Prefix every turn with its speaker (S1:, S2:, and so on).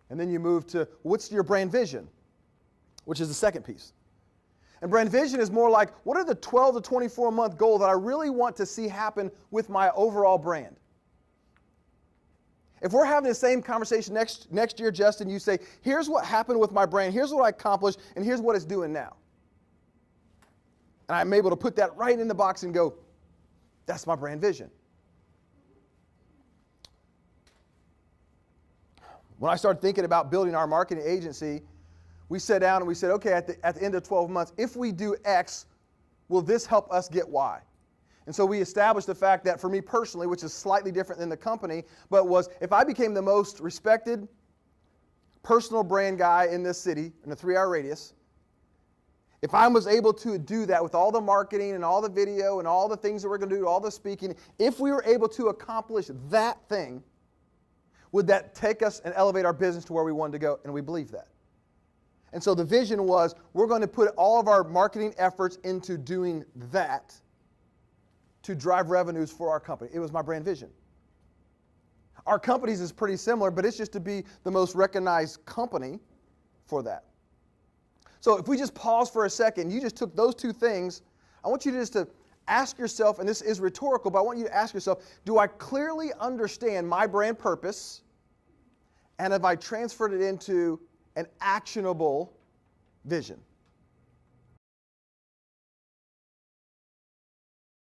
S1: And then you move to what's your brand vision, which is the second piece. And brand vision is more like, what are the 12 to 24 month goals that I really want to see happen with my overall brand? If we're having the same conversation next year, Justin, you say, here's what happened with my brand, here's what I accomplished, and here's what it's doing now. And I'm able to put that right in the box and go, that's my brand vision. When I started thinking about building our marketing agency, we sat down and we said, okay, at the end of 12 months, if we do X, will this help us get Y? And so we established the fact that for me personally, which is slightly different than the company, but was if I became the most respected personal brand guy in this city in a 3-hour radius, if I was able to do that with all the marketing and all the video and all the things that we're going to do, all the speaking, if we were able to accomplish that thing, would that take us and elevate our business to where we wanted to go? And we believe that. And so the vision was, we're going to put all of our marketing efforts into doing that to drive revenues for our company. It was my brand vision. Our company's is pretty similar, but it's just to be the most recognized company for that. So if we just pause for a second, you just took those two things, I want you to just to ask yourself, and this is rhetorical, but I want you to ask yourself, do I clearly understand my brand purpose, and have I transferred it into an actionable vision?